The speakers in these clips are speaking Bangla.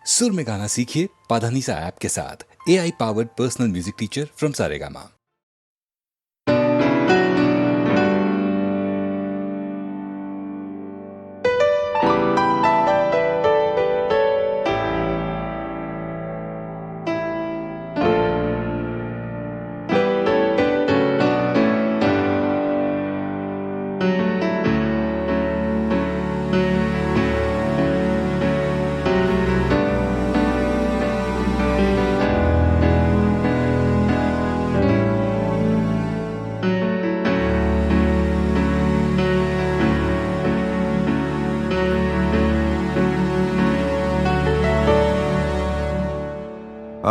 सुर में गाना सीखिए पाधानीसा ऐप के साथ। AI powered personal music teacher from Saregama.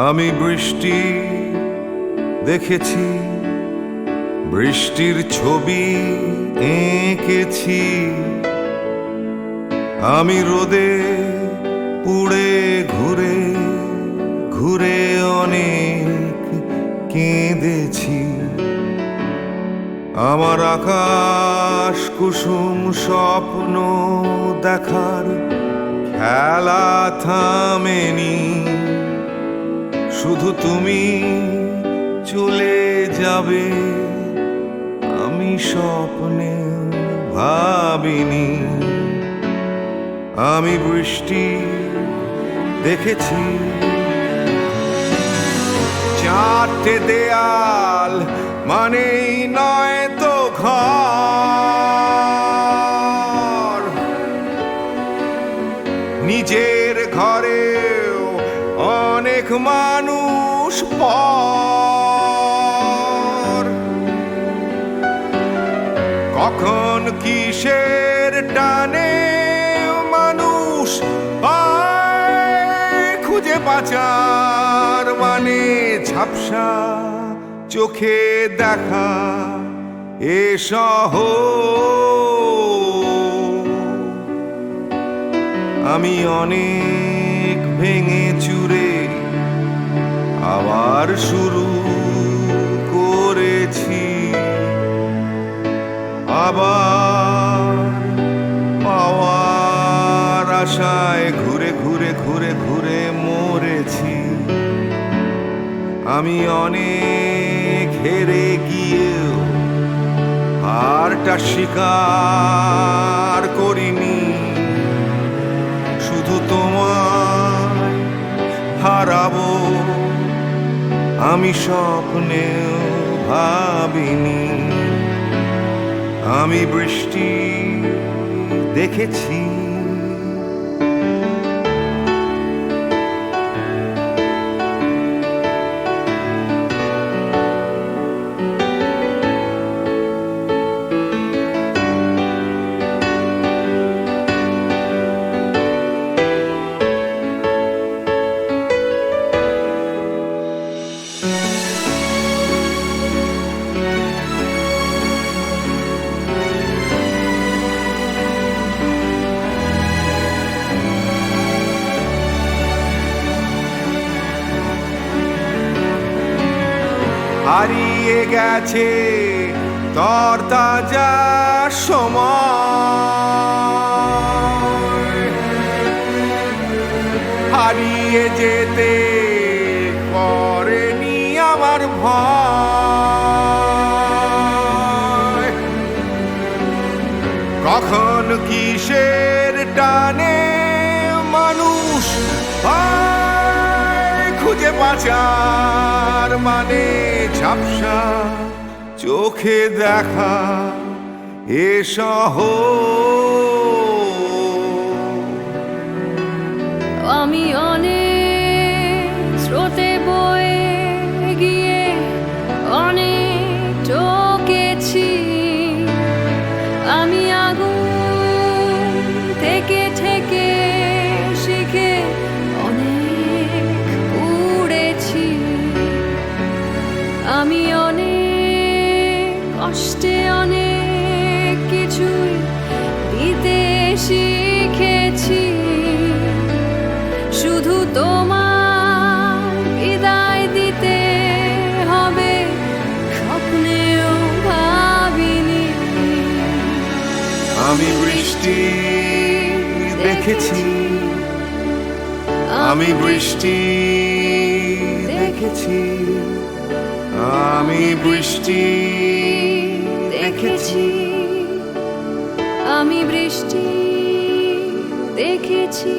আমি বৃষ্টি দেখেছি, বৃষ্টির ছবি এঁকেছি। আমি রোদে পুড়ে ঘুরে ঘুরে অনেক কেঁদেছি। আমার আকাশ কুসুম স্বপ্ন দেখার খেলা থামেনি। শুধু তুমি চলে যাবে আমি স্বপ্নে ভাবিনি। আমি বৃষ্টি দেখেছি, চারটে দেয়াল মানেই নয় তো ঘর। নিজের ঘরেও অনেক মানুষ পর। কখন কিসের টানে মানুষ পায় খুঁজে বাঁচার মানে। ঝাপসা চোখে দেখা এ শহর। আমি অনেক ভেঙে চুরে আবার শুরু করেছি। আবার পাওয়ার আশায় ঘুরে ঘুরে ঘুরে ঘুরে মরেছি। আমি অনেক হেরে গিয়েও হারটা স্বীকার করিনি। শুধু তোমায় হারাবো আমি স্বপ্নেও ভাবিনি। আমি বৃষ্টি দেখেছি। হারিয়ে গেছে তরতাজা সময়। হারিয়ে যেতে করেনি আমার ভয়। কখন কিসের টানে মানুষ পায় খুঁজে বাঁচার মানে। ঝাপসা চোখে দেখা এ শহর। আমি অনেক স্রোতে বয়ে গিয়ে অনেক টকেছি। আমি আগুন থেকে থেকে শিখে অনেক উড়েছি। আমি অনেক কষ্টে অনেক কিছুই দিতে শিখেছি। শুধু তোমার বিদায় দিতে হবে স্বপ্নেও ভাবিনি। আমি বৃষ্টি দেখেছি, আমি বৃষ্টি দেখেছি, আমি বৃষ্টি দেখেছি, আমি বৃষ্টি দেখেছি,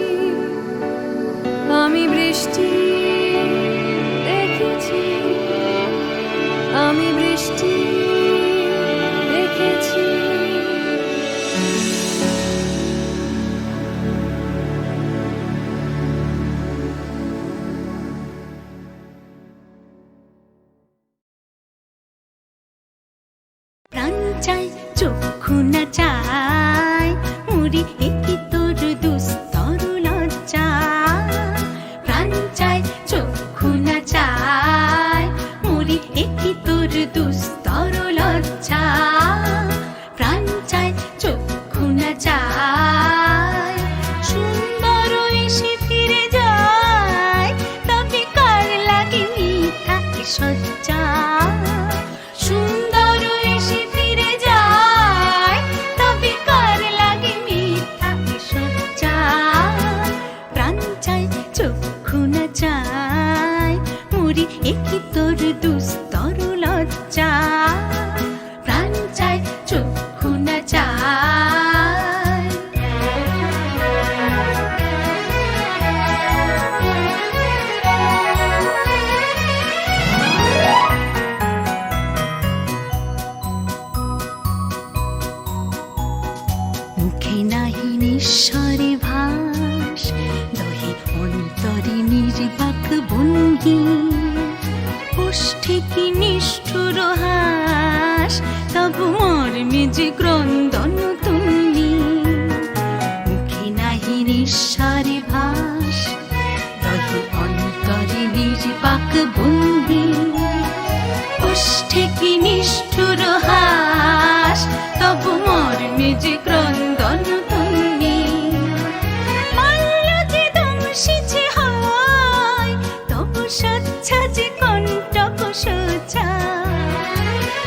আমি বৃষ্টি দেখেছি, আমি বৃষ্টি দেখেছি। প্রাণ চাই চক্ষু না চাই মুড়ি একই তোর দুস্তর লজ্জা। প্রাণ চাই চক্ষু না চাই মুড়ি একই তোর দুস্তর লজ্জা। প্রাণ চাই চক্ষু না চাই সুন্দর এসে ফিরে যায়, তবে কার লাগে মিথ্যা সজ্জা। সুন্দর এসে ফিরে যায়, তবে কার লাগে মিথ্যা সজ্জা। প্রাণ চাই চক্ষু না চাই মুড়ি একই তোর দুস্তর লজ্জা। প্রাণ চাই চক্ষু না চাই। মুখে নাহি নিঃস্বরে ভাস, দহে অন্তরে নির্বাক ভঙ্গি। ওষ্ঠে কি নিষ্ঠুর হাস, তবু মর্মে যে ক্রন্দন তুমি। মুখে নাহি নিঃস্বরে ভাস, দহে অন্তরে নির্বাক ভঙ্গি। ওষ্ঠে কি নিষ্ঠুর হাস, তবু মর্মে যে ক্রন্দন তুমি। মাল্য যে দংশিছে হয়, তবু সচ্ছা যে কণ্টক সোজা।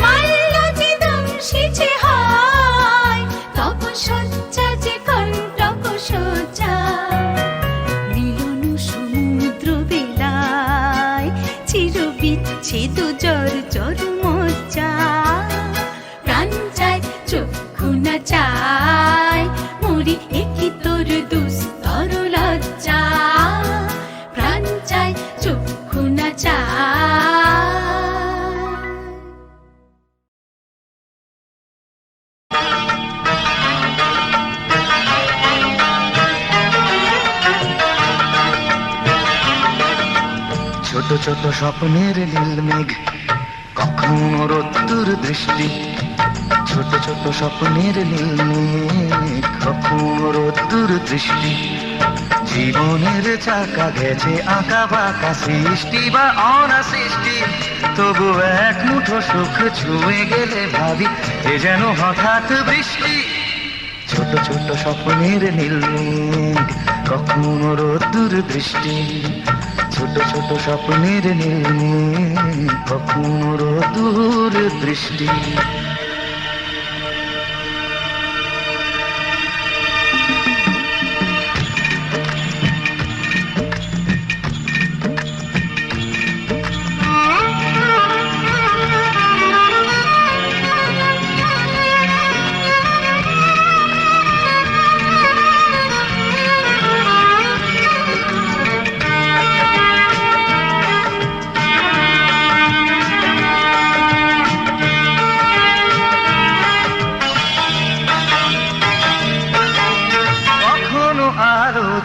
মাল্য যে দংশিছে হয়, তবু সচ্ছা যে কণ্টক সোজা। মিলন সমুদ্র বেলায় চির বিচ্ছেদ জর জর মজ্জা। প্রাণ চাই চক্ষু না চাই মুড়ি একই তোর দুস্তর লজ্জা। প্রাণ চাই চক্ষু না চাই। ছোট ছোট স্বপ্নের নীল মেঘ, কখনো রোদ্দুর দৃষ্টি। ছোট ছোট স্বপ্নের নীল মেঘ, কখনো রোদ্দুর দৃষ্টি। জীবনের চাকা গেছে আঁকা বাঁকা, সৃষ্টি বা অনাসৃষ্টি। তবু এক মুঠো সুখ ছুঁয়ে গেলে ভাবি এ যেন হঠাৎ বৃষ্টি। ছোট ছোট স্বপ্নের নীল মেঘ, কখনো রোদ্দুর দৃষ্টি। ছোট ছোট স্বপ্নের নীল মেঘ, কখনো রোদ্দুর দৃষ্টি।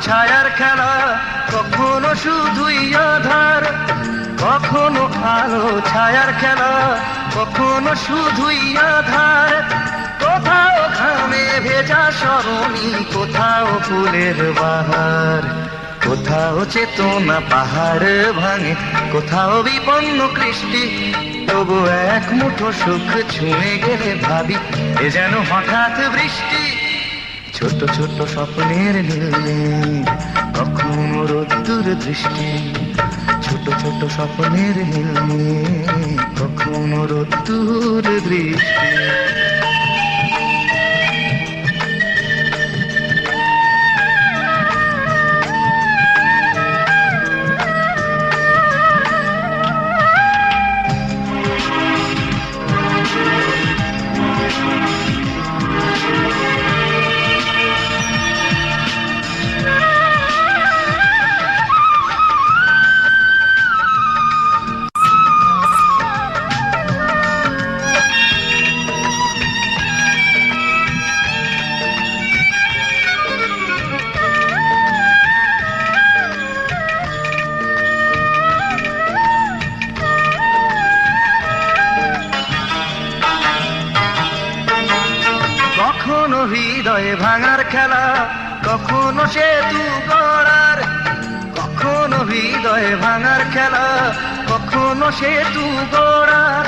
ছায়ার খেলা, কখনো শুধুই আধার। কখনো আলো ছায়ার খেলা, কখনো শুধুই আধার। কোথাও ঘামে ভেজা সরণি, কোথাও ফুলের বাহার। কোথাও চেতনা পাহাড় ভাঙে, কোথাও বিপন্ন কৃষ্টি। তবু এক মুঠো সুখ ছুঁয়ে গেলে ভাবি এ যেন হঠাৎ বৃষ্টি। ছোট ছোট স্বপ্নের নীল মেঘ, কখনো রোদ্দুর দৃষ্টি। ছোট ছোট স্বপ্নের নীল মেঘ, কখনো রোদ্দুর দৃষ্টি। হৃদয় ভাঙার খেলা, কখনো সেতু গড়ার, কখনো হৃদয় ভাঙার খেলা, কখনো সেতু গড়ার,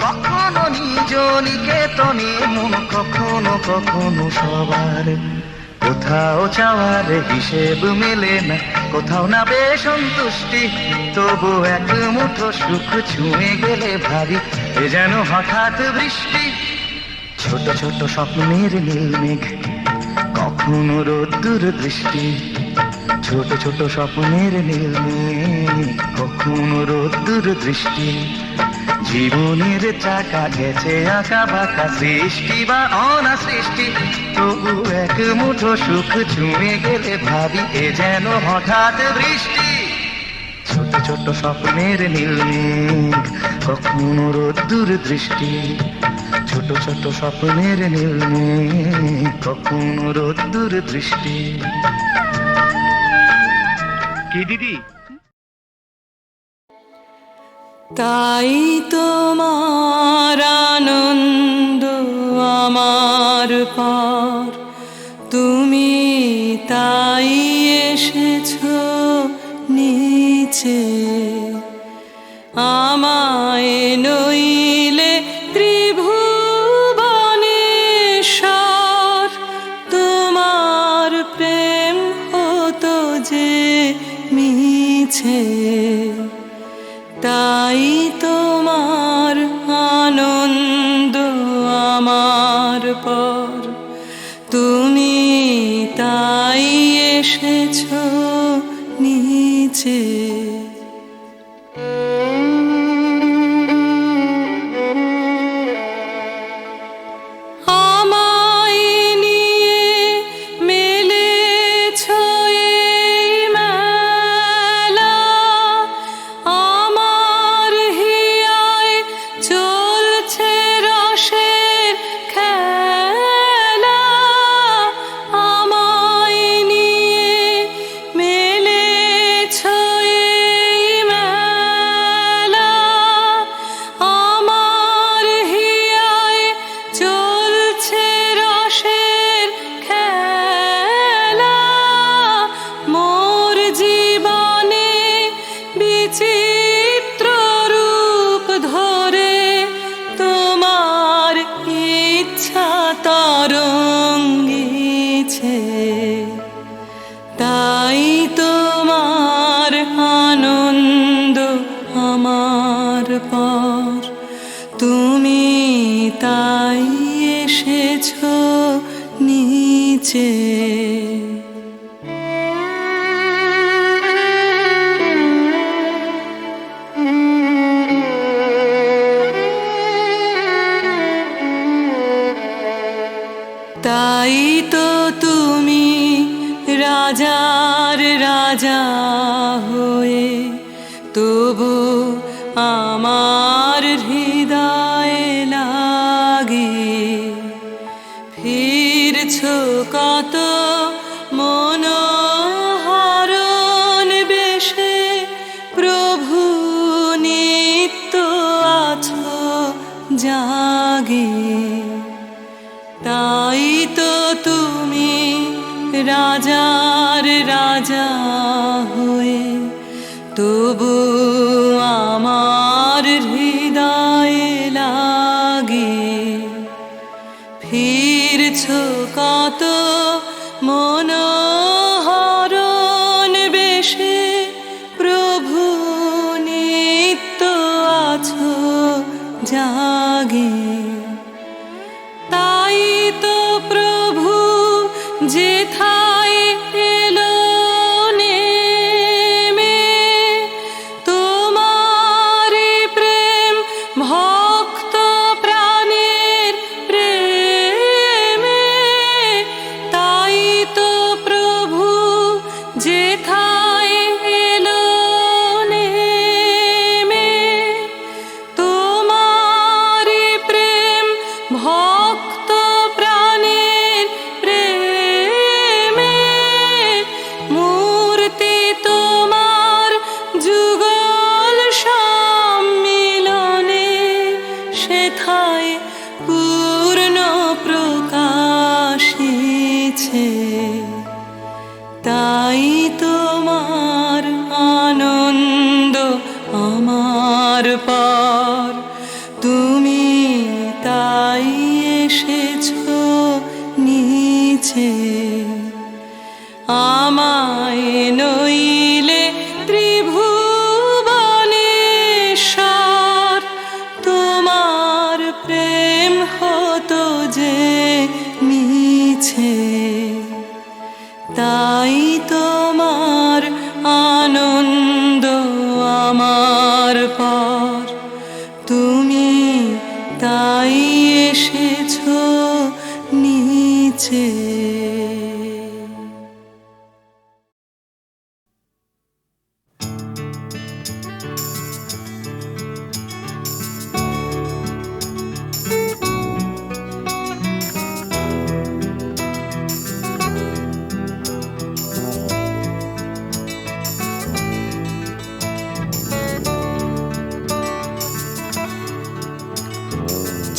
কখনো নিজ নিকেতনে মন, কখনো কখনো সবার। কোথাও চাওয়ার হিসেব মেলে না, কোথাও না বে সন্তুষ্টি, তবু এক মুঠো সুখ ছুঁয়ে গেলে ভাবি এ যেন হঠাৎ বৃষ্টি। ছোট ছোট স্বপ্নের নীল মেঘ, কখনো রোদ্দুর দৃষ্টি, ছোট ছোট স্বপ্নের নীল মেঘ, কখনো রোদ্দুর দৃষ্টি। জীবনের চাকা গেছে আঁকা বাঁকা, সৃষ্টি বা অনা সৃষ্টি, তবু এক মুঠো সুখ ছুঁয়ে গেলে ভাবি এ যেন হঠাৎ বৃষ্টি। ছোট ছোট স্বপ্নের নীল মেঘ, কখনো রোদ্দুর দৃষ্টি, ছোট ছোট স্বপ্নের নীল মেঘ, কখনো রোদ্দুর দৃষ্টি। কি দিদি? তাই তোমার আনন্দ আমার পর, তুমি তাই এসেছো নিচে। আমায় নইলে ত্রিভুবনেশ্বর, তোমার প্রেম হতো যে মিছে। তাই তোমার আনন্দ আমার পর, তুমি তাই এসেছো নিচে। তাই তোমার আনন্দ আমার পর, তুমি তাই এসেছো নিচে। তাই তো তুমি রাজার রাজা হয়ে, তবু আমার হৃদয়ে লাগে ফিরছো কত মনোহরণ বেশে। প্রভু নিত্য আছো জাগে, তাই তো তুমি রাজার রাজা হয়ে, তবু আমার হৃদয়ে লাগে ফিরছো কত মনোহরণ বেশে। প্রভু নিত্য আছো জাগে, তাই তো প্রভু যেথায় এলো নেমে, তোমার প্রেম ভক্ত প্রাণের প্রেমে। তাই তো প্রভু যেথায় এলো নেমে, তোমার পর তুমি তাই এসেছো নিচে আমায় নইলে ত্রিভুবনেশ্বর তোমার প্রেম হতো যে মিছে তাই তোমার আনন্দ আমার পর তুমি তাই এসেছো নিচে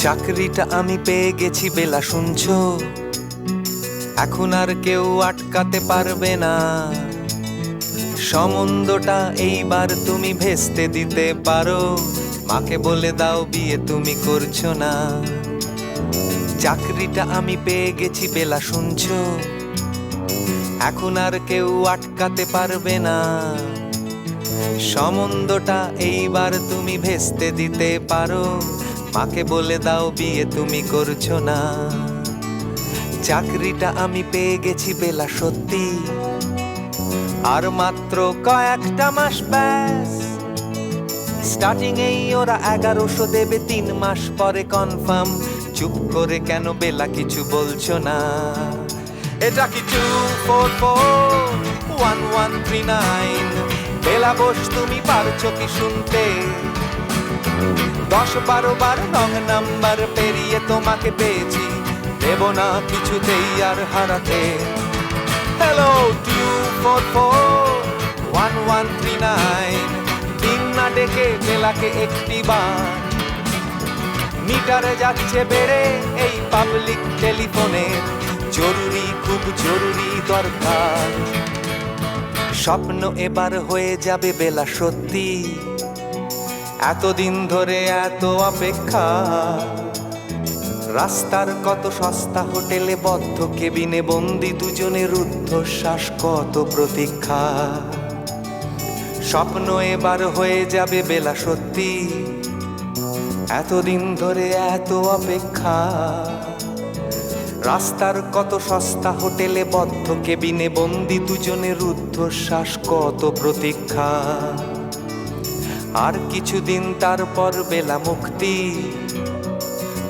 চাকরিটা আমি পেয়ে গেছি বেলা শুনছো এখন আর কেউ আটকাতে পারবে না সম্বন্ধটা এইবার তুমি ভেস্তে দিতে পারো মাকে বলে দাও বিয়ে তুমি করছো না চাকরিটা আমি পেয়ে গেছি বেলা শুনছো এখন আর কেউ আটকাতে পারবে না সম্বন্ধটা এইবার তুমি ভেস্তে দিতে পারো মাকে বলে দাও বিয়ে তুমি করছো না চাকরিটা আমি পেয়ে গেছি বেলা সত্যি আর মাত্র কয়েকটা মাস ব্যাস স্টার্টিং এই ওরা 1100 দেবে 3 মাস পরে কনফার্ম চুপ করে কেন বেলা কিছু বলছো না এটা কি 2441139 বেলা বস তুমি পারছো কি শুনতে 10-12 বার রং নাম্বার পেরিয়ে তোমাকে পেয়েছি দেব না কিছুতেই আর হারাতে হ্যালো 2441139 দিন না ডেকে বেলাকে একটি বার মিটারে যাচ্ছে বেড়ে এই পাবলিক টেলিফোনের জরুরি খুব জরুরি দরকার স্বপ্ন এবার হয়ে যাবে বেলা সত্যি এতদিন ধরে এত অপেক্ষা রাস্তার কত সস্তা হোটেলে বদ্ধ কেবিনে বন্দি দুজনের রুদ্ধশ্বাস কত প্রতীক্ষা স্বপ্ন এবার হয়ে যাবে বেলা সত্যি এতদিন ধরে এত অপেক্ষা রাস্তার কত সস্তা হোটেলে বদ্ধ কেবিনে বন্দি দুজনের রুদ্ধশ্বাস কত প্রতীক্ষা আর কিছুদিন তারপর বেলা মুক্তি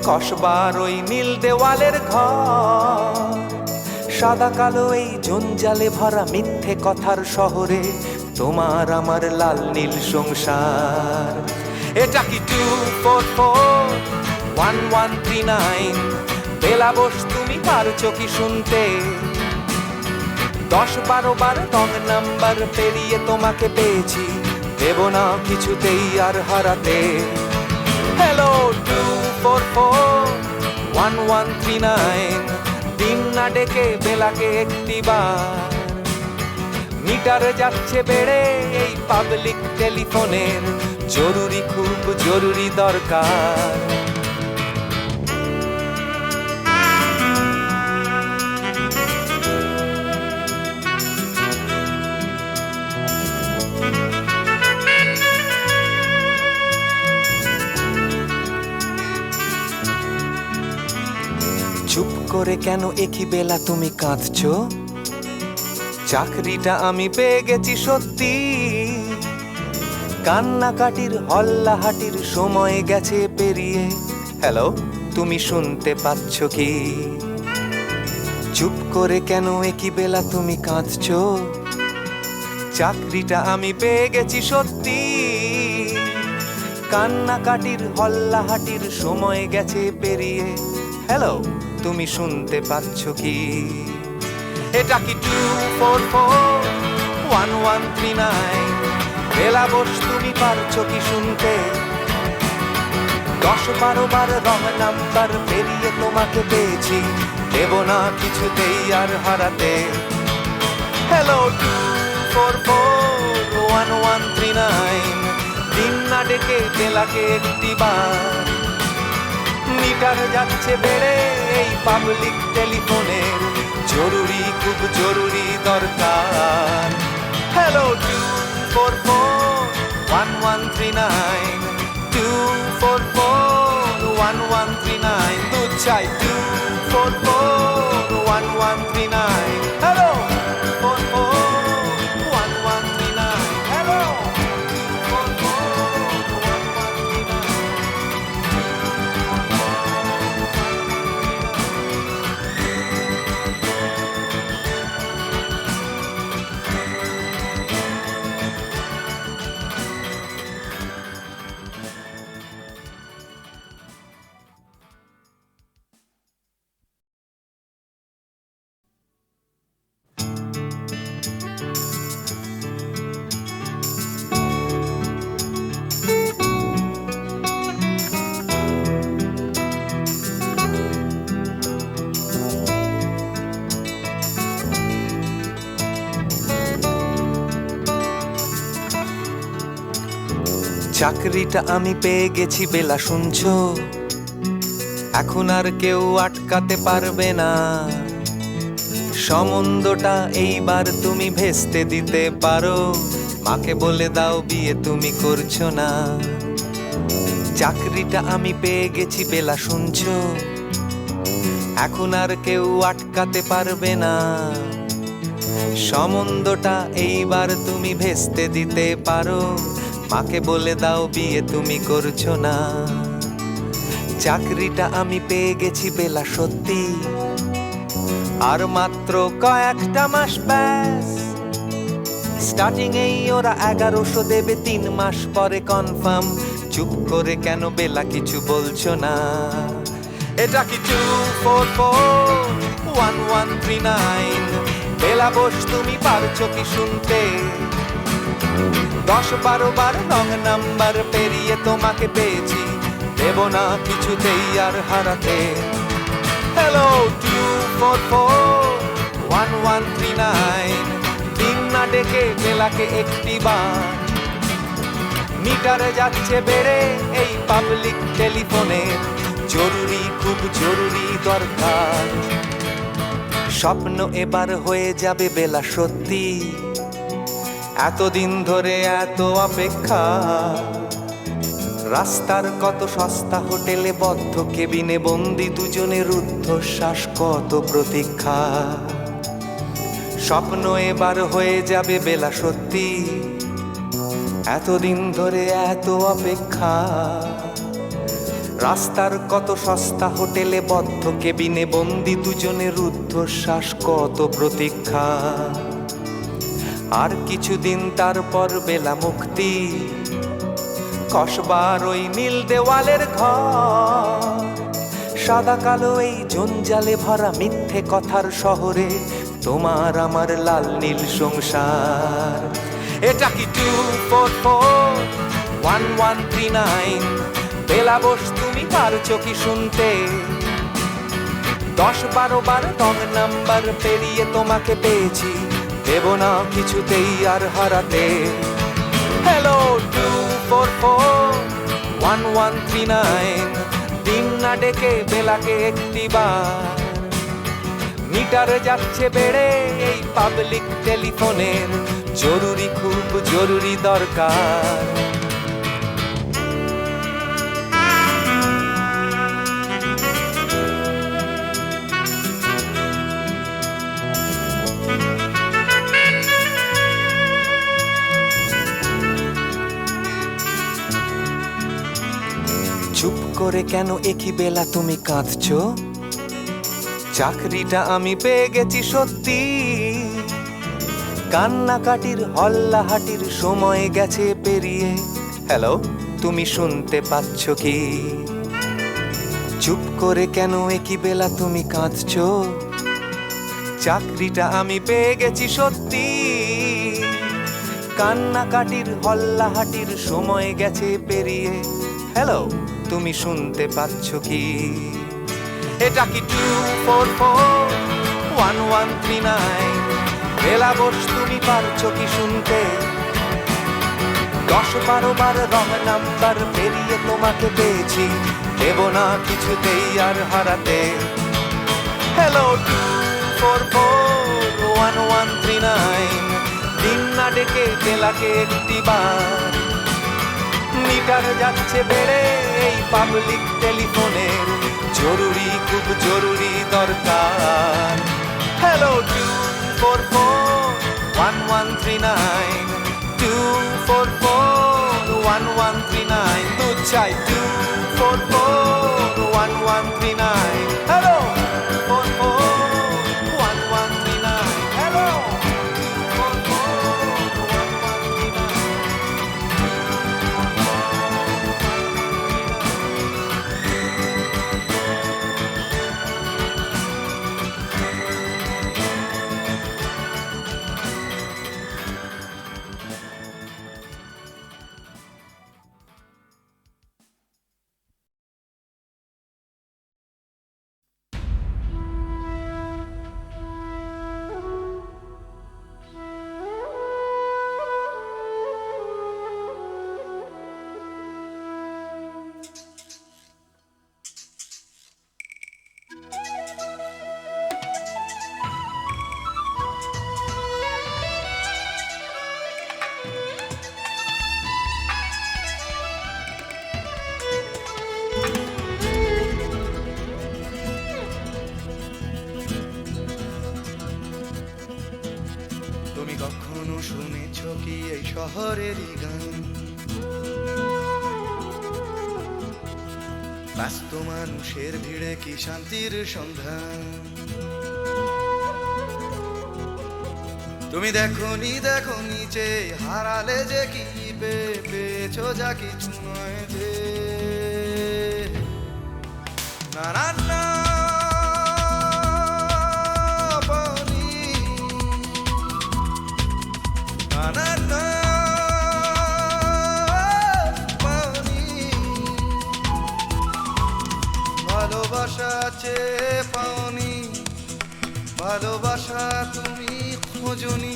কসবার ওই নীল দেওয়ালের ঘর সাদা কালো এই জঞ্জালে ভরা মিথ্যে কথার শহরে তোমার আমার লাল নীল সংসার এটা কি 2441139 বেলা বস তুমি পারছো কি শুনতে 10-12 বার রং নাম্বার পেরিয়ে তোমাকে পেয়েছি দেব না কিছুতেই আর হারাতে হ্যালো 2441139 দিন না ডেকে বেলাকে একটি বার মিটারে যাচ্ছে বেড়ে এই পাবলিক টেলিফোনের জরুরি খুব জরুরি দরকার চুপ করে কেন একই বেলা তুমি কাঁদছো চাকরিটা আমি পেয়ে গেছি সত্যি কান্নাকাটির হল্লাহাটির সময় গেছে পেরিয়ে হ্যালো তুমি শুনতে পাচ্ছ কি চুপ করে কেন একই বেলা তুমি কাঁদছো চাকরিটা আমি পেয়ে গেছি সত্যি কান্নাকাটির হল্লাহাটির সময় গেছে পেরিয়ে হ্যালো তুমি শুনতে পাচ্ছ কি এটা কি 2441139 বেলা বস তুমি পারছো কি শুনতে 10-12 বার রং নাম্বার পেরিয়ে তোমাকে পেয়েছি দেব না কিছুতেই আর হারাতে হ্যালো 2441139 দিন না ডেকে বেলাকে একটি বার মিটার যাচ্ছে বেড়ে এই পাবলিক টেলিফোনের জরুরি খুব জরুরি দরকার হ্যালো 244-1139 244-1139 দুধ চাই 244-1139 হ্যালো 244-1139 হ্যালো 244-1139 চাকরিটা আমি পেয়ে গেছি বেলা শুনছো এখন আর কেউ আটকাতে পারবে না সম্বন্ধটা এইবার তুমি ভেস্তে দিতে পারো মাকে বলে দাও বিয়ে তুমি করছো না চাকরিটা আমি পেয়ে গেছি বেলা শুনছো এখন আর কেউ আটকাতে পারবে না সম্বন্ধটা এইবার তুমি ভেস্তে দিতে পারো মাকে বলে দাও বিয়ে তুমি করছো না চাকরিটা আমি পেয়ে গেছি বেলা সত্যি আর মাত্র কয়েকটা মাস ব্যাস স্টার্টিং এই ওরা 1100 দেবে 3 মাস পরে কনফার্ম চুপ করে কেন বেলা কিছু বলছো না এটা কি 244-1139 বেলা বস তুমি পারছো কি শুনতে 10-12 বার রং নাম্বার পেরিয়ে তোমাকে পেয়েছি দেব না কিছুতেই আর হারাতে হ্যালো 244-1139 দিন না ডেকে বেলাকে একটি বার মিটারে যাচ্ছে বেড়ে এই পাবলিক টেলিফোনের জরুরি খুব জরুরি দরকার স্বপ্ন এবার হয়ে যাবে বেলা সত্যি এতদিন ধরে এত অপেক্ষা রাস্তার কত সস্তা হোটেলে বদ্ধ কেবিনে বন্দি দুজনের রুদ্ধশ্বাস কত প্রতীক্ষা স্বপ্ন এবার হয়ে যাবে বেলা সত্যি এতদিন ধরে এত অপেক্ষা রাস্তার কত সস্তা হোটেলে বদ্ধ কেবিনে বন্দি দুজনের রুদ্ধশ্বাস কত প্রতীক্ষা আর কিছুদিন তারপর বেলা মুক্তি কসবার ওই নীল দেওয়ালের ঘর সাদা কালো এই জঞ্জালে ভরা মিথ্যে কথার শহরে তোমার আমার লাল নীল সংসার এটা কি 244-1139 বেলা বস তুমি পারছো কি শুনতে 10-12 বার রং নাম্বার পেরিয়ে তোমাকে পেয়েছি দেব না কিছুতেই আর হারাতে হ্যালো 244-1139 দিন না ডেকে বেলাকে একটি বার মিটারে যাচ্ছে বেড়ে এই পাবলিক টেলিফোনের জরুরি খুব জরুরি দরকার চুপ করে কেন একই বেলা তুমি কাঁদছো চাকরিটা আমি পেয়ে গেছি সত্যি কান্নাকাটির হল্লাহাটির সময় গেছে পেরিয়ে হ্যালো তুমি শুনতে পাচ্ছ কি চুপ করে কেন একই বেলা তুমি কাঁদছো চাকরিটা আমি পেয়ে গেছি সত্যি কান্নাকাটির হল্লাহাটির সময় গেছে পেরিয়ে হ্যালো তুমি শুনতে পাচ্ছ কি এটা কি 244-1139 বেলা বস তুমি পারছো কি শুনতে 10-12 রং নাম্বার পেরিয়ে তোমাকে পেয়েছি, দেব না কিছুতেই আর হারাতে। হ্যালো 2441139, দিন না ডেকে গেলাকে একটি বার, মিটার যাচ্ছে বেড়ে এই পাবলিক টেলিফোনের, জরুরি খুব জরুরি দরকার। হ্যালো 2441139, 2441139, দুধ চাই 2441139। Hello 2441139, hello 2441139। তুমি কখনো শুনেছ কি এই শহরেরই গান? ব্যস্ত মানুষের ভিড়ে কি শান্তির সন্ধান? তুমি দেখনি যে হারালে যে কি পেয়েছো যা কিছু নয় যে। না না না পানি, না না না পানি, ভালোবাসা চেয়ে পাওনি, ভালোবাসা তুমি খোঁজনি,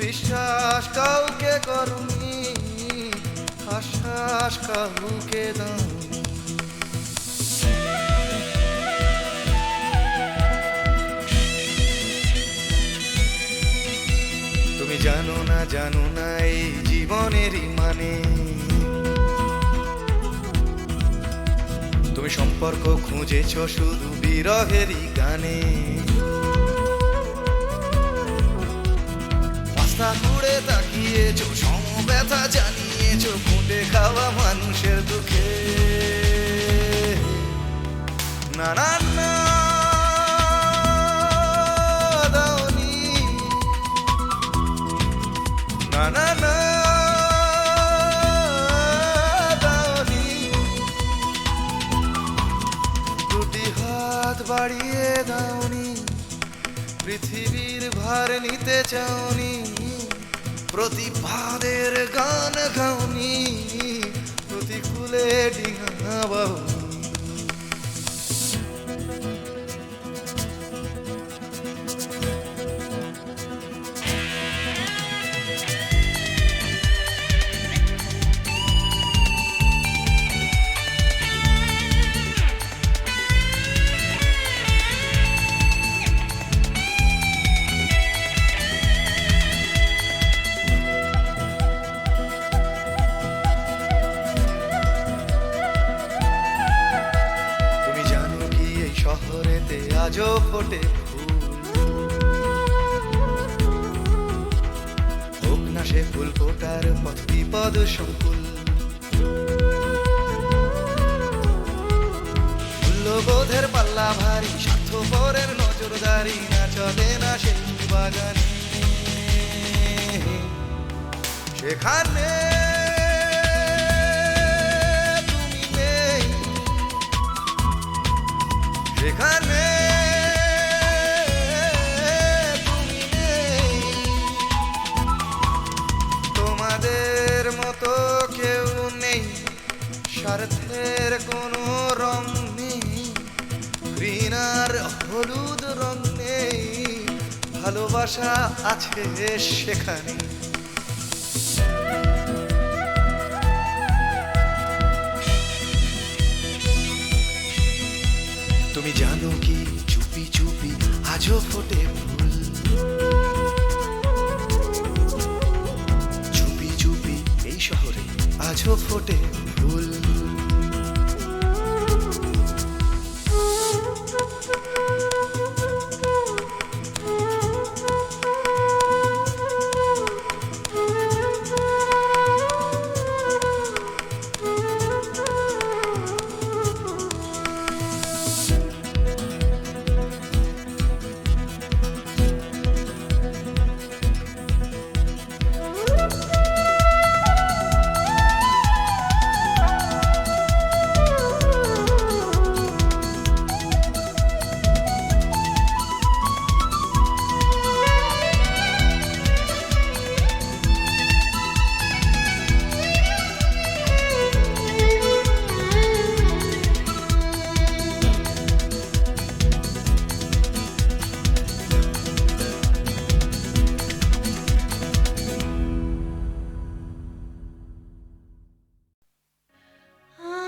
বিশ্বাস কাউকে করনি, আশ্বাস কাউকে দাওনি। তুমি জানো না এই জীবনেরই মানে। তুমি সম্পর্ক খুঁজেছো শুধু বিরহেরই গানে। রাস্তা ঘুরে তাকিয়েছো, সমব্যথা জানিয়েছো, ফুটে খাওয়া মানুষের দুঃখে। না না না দাওনি, না না না দাওনি, দুটি হাত বাড়িয়ে দাওনি, পৃথিবীর ভার নিতে চাওনি, প্রতিবাদের গান গাওনি, প্রতিকূলে ডিঙা বাউনি। শহরেতে আজও ফোটে ফুল, হোক না সে ফুল ফোটার পথ বিপদ সংকুল। মূল্যবোধের পাল্লা ভারী, স্বার্থপরের নজরদারি, না চলে না সেই বাগানে। সেখানে তুমি নেই, সেখানে তুমি নেই, তোমাদের মতো কেউ নেই, স্বার্থের কোনো রং নেই, ঘৃণার হলুদ রং নেই, ভালোবাসা আছে সেখানে। আজও ফোটে ফুল। চুপি চুপি এই শহরে আজও ফোটে ফুল।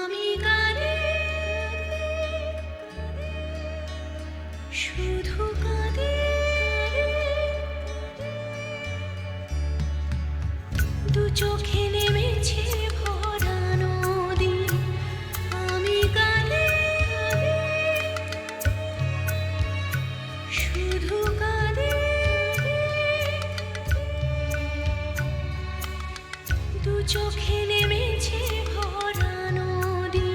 আমি কাঁদি শুধু কাঁদি দু চোখে নেমেছে ভরা নদী। আমি কাঁদি শুধু কাঁদি দু চোখে নেমেছে ভরা নদী।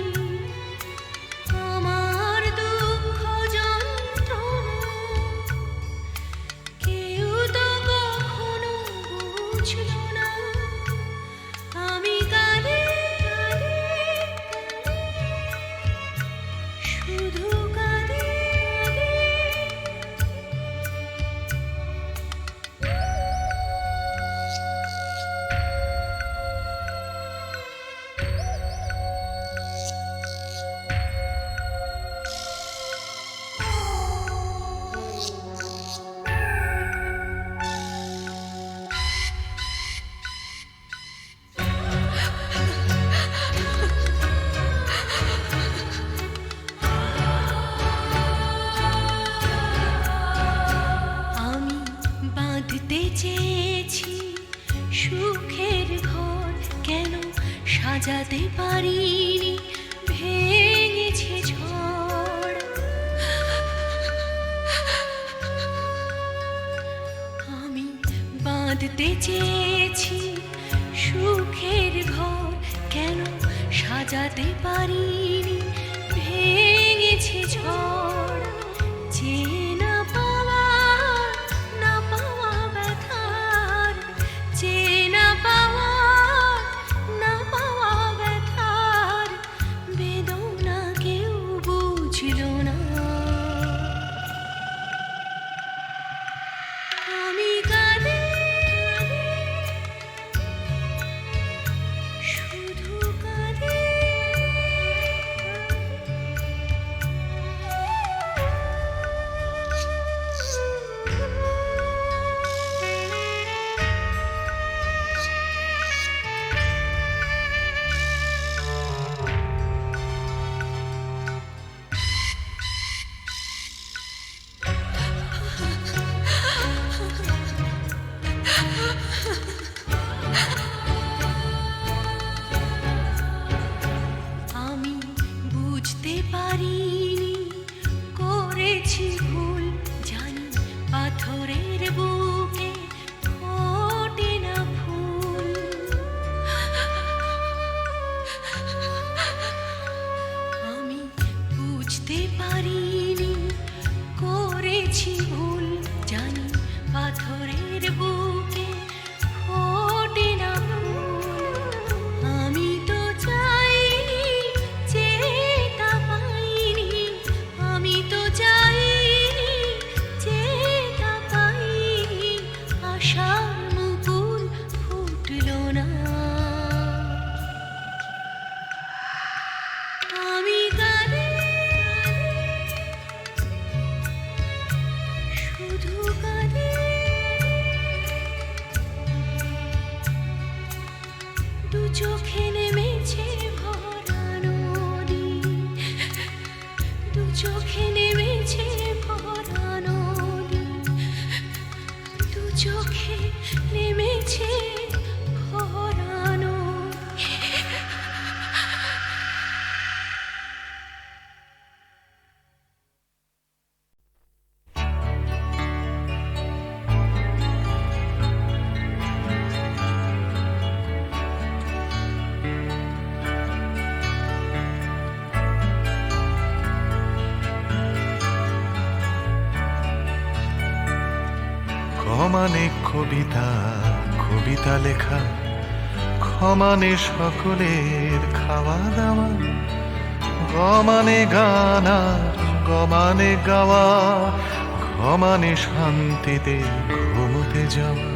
আমার দুঃখ যন্ত্রণা কেউ তো কখনো বুঝলো না। আমি কাঁদি শুধু কাঁদি। আমি বাঁধতে চেয়েছি সুখের ঘর, কেন সাজাতে পারিনি, ভেঙেছে ঝড়। আমি বাঁধতে চেয়েছি সুখের ঘর, কেন সাজাতে পারিনি, ভেঙেছে ঝড়। যে না পাওয়া না পাওয়া ব্যথার, যে না পাওয়া না পাওয়া ব্যথার বেদনা কেউ বুঝলো না। আমি কাঁদি শুধু কাঁদি। আমি বুঝতে পারিনি, করেছি ভুল, জানি পাথরের বুকে ফোটে না ফুল। আমি বুঝতে পারিনি, করেছি ভুল, জানি পাথরের বুকে ফোটে না ফুল। আমি তো চাইনি, যেটা পাইনি, আমি তো চাইনি, যেটা পাইনি, আশার মুকুল ফুটলো না। আমি কাঁদি শুধু কাঁদি। দু চোখে নেমেছে ভরা নদী, দু চোখে নেমেছে ভরা নদী। নেমেছে ভরানো। ক্ষমানে কবিতা কবিতা লেখা, ক্ষমানে সকলের খাওয়া দাওয়া, গমানে গান আর গমানে গাওয়া, ক্ষমানে শান্তিতে ঘুমোতে যাওয়া।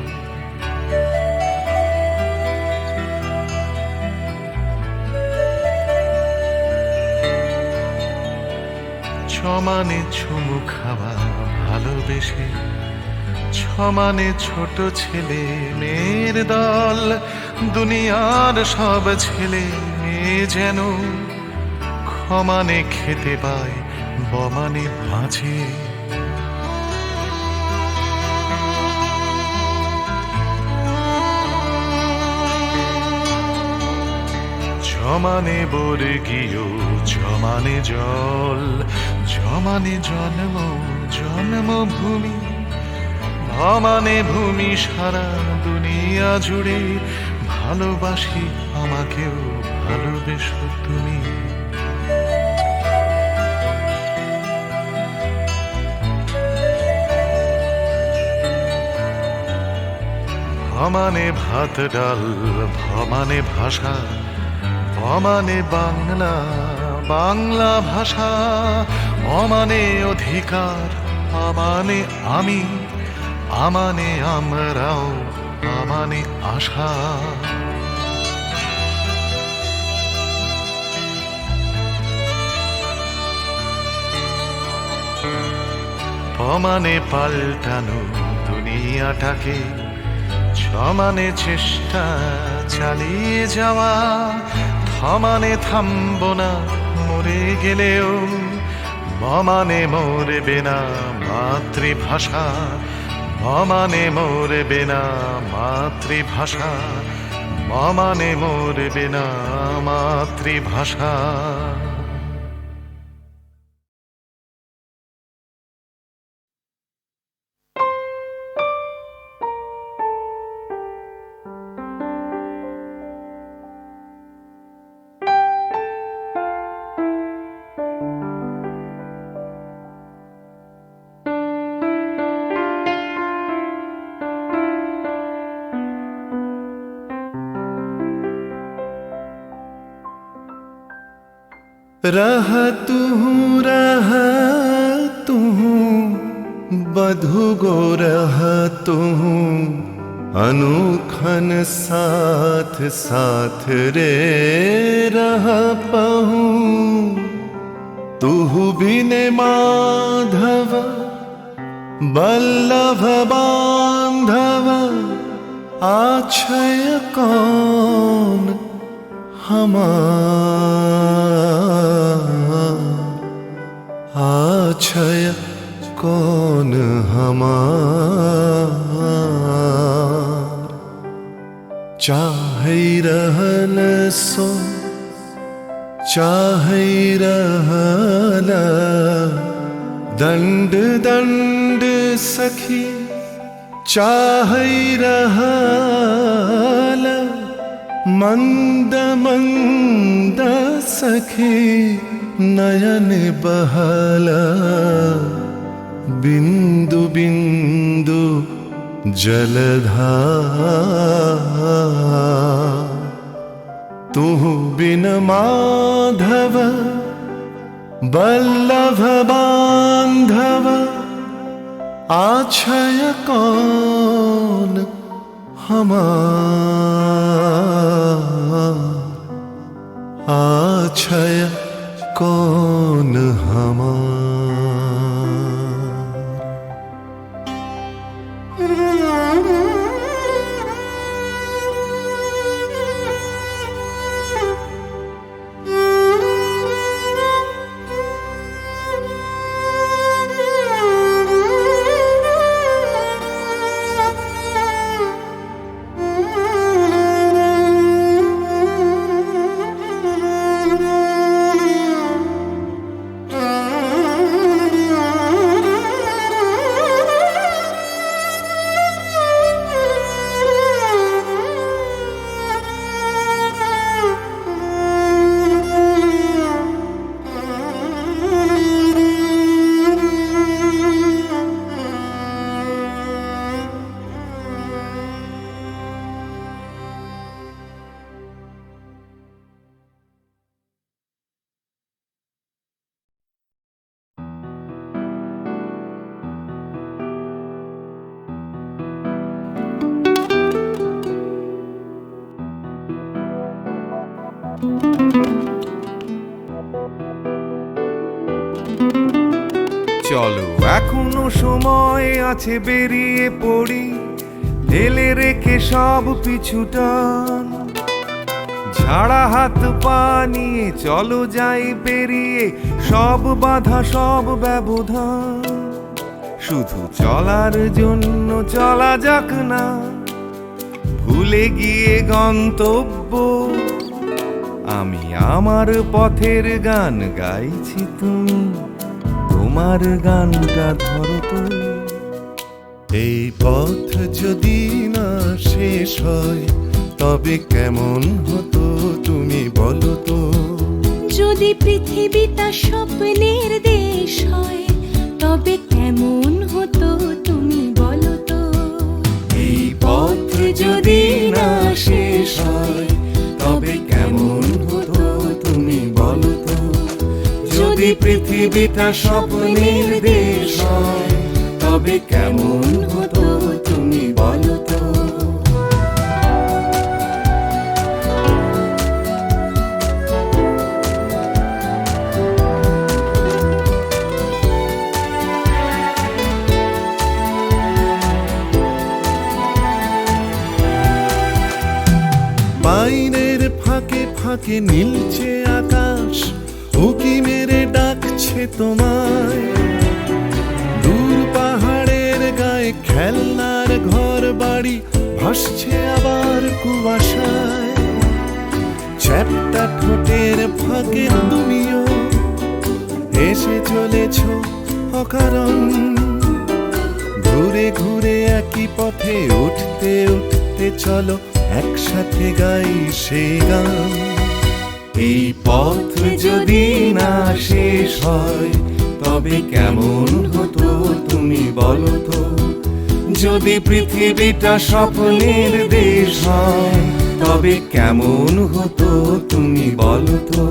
সমানে চুমু খাওয়া ভালোবেসে, সমানে ছোট ছেলে মেয়ের দল, দুনিয়ার সব ছেলে মেয়ে যেন ক্ষমানে খেতে পায় বমানে বাঁচে। জমানে বর্গীয় জমানে জল, জমানে জন্ম জন্মভূমি, ভমানে ভূমি সারা দুনিয়া জুড়ে, ভালোবাসি আমাকেও ভালোবেসো তুমি। ভমানে ভাত ডাল ভমানে ভাষা, ভমানে বাংলা বাংলা ভাষা, অমানে অধিকার আমানে আমি, আমানে আমরাও আমানে আশা। পমানে পাল্টানো দুনিয়াটাকে, সমানে চেষ্টা চালিয়ে যাওয়া, থমানে থামব না মরে গেলেও, মমানে মরবে না মাতৃভাষা, মমানে মরবে না মাতৃভাষা, মমানে মরবে না মাতৃভাষা। रह तू बधु गो रह तू, अनुखन साथ साथ रे रह पहूँ। तू बिने माधव बल्लभ बांधव, आछय कौन आछय कौन हमार। चाहे रहल सो चाहे रहल, दंड दंड सखी चाहे रहल, मंद मंद सखी नयन बहला, बिंदु बिंदु जलधार। तू बिन माधव बल्लभ बांधव, आछय कौन हमार। आछय कौन हमार। চলো এখনো সময় আছে, বেরিয়ে পড়ি, ফেলে রেখে সব পিছুটান। ঝাড়া হাত পা নিয়ে চলো যাই বেরিয়ে, সব বাধা সব ব্যবধান। শুধু চলার জন্য চলা যাক না, ভুলে গিয়ে গন্তব্য। আমি আমার পথের গান গাইছি, তুমি তোমার গানটা ধরো তো। এই পথ যদি না শেষ হয় তবে কেমন হতো তুমি বলো তো। যদি পৃথিবীটা স্বপ্নের দেশ হয়, তবে কেমন হতো তুমি বলো তো। এই পথ যদি না শেষ হয় তবে কেমন হতো তুমি বলো তো। যদি পৃথিবীটা স্বপ্নের দেশ হয় তবে কেমন হতো তুমি বলো তো। বাইরের ফাঁকে ফাঁকে নীলছে আকাশ, উকি মেরে ডাকছে তোমায়। দূর পাহাড়ের গায়ে খেলনার ঘর বাড়ি ভাসছে আবার কুয়াশায়। চ্যাপ্টা ঠোঁটের ফাঁকে তুমিও এসে চলেছ অকারণ। ঘুরে ঘুরে একই পথে উঠতে উঠতে চলো একসাথে গাই সেই গান। এই পথ যদি না শেষ হয় তবে কেমন হতো তুমি বলো তো। যদি পৃথিবীটা স্বপ্নের দেশ হয় তবে কেমন হতো তুমি বলো তো।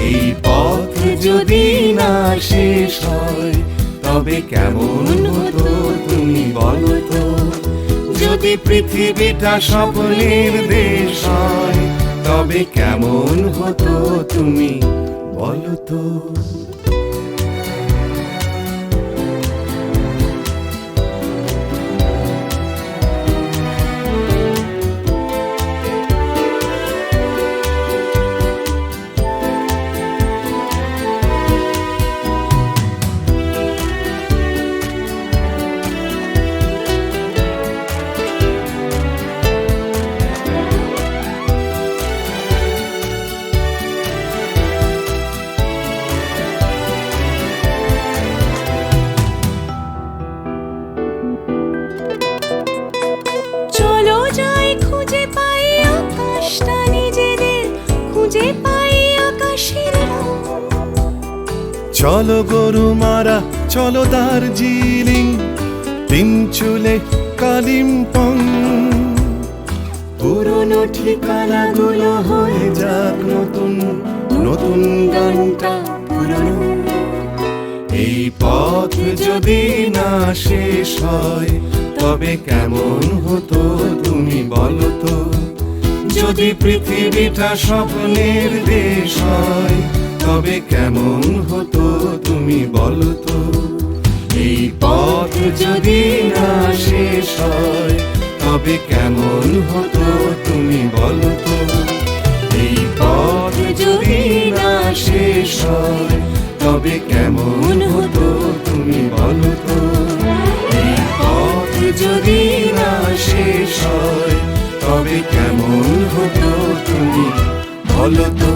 এই পথ যদি না শেষ হয় তবে কেমন হতো তুমি বলো তো। যদি পৃথিবীটা স্বপ্নের দেশ হয় তবে কেমন হতো তুমি বলো তো। চলো যাই খুঁজে পাই আকাশটা নিজেদের, খুঁজে পাই আকাশের রং। চলো গরু মারা, চলো দার্জিলিং, তিনচুলে কালিম্পং। পুরনো ঠিকানাগুলো হয়ে যাক নতুন, নতুন গানটা পুরনো। এই পথ যদি না শেষ হয় তবে কেমন হতো তুমি বলো তো। যদি পৃথিবীটা স্বপ্নের দেশ হয় তবে কেমন হতো তুমি বলো তো। এই পথ যদি না শেষ হয় তবে কেমন হতো তুমি বলো তো। এই পথ যদি না শেষ হয় তবে কেমন হতো তুমি বলো তো। এই পথ যদি না শেষ হয় তবে কেমন হতো তুমি বলো তো।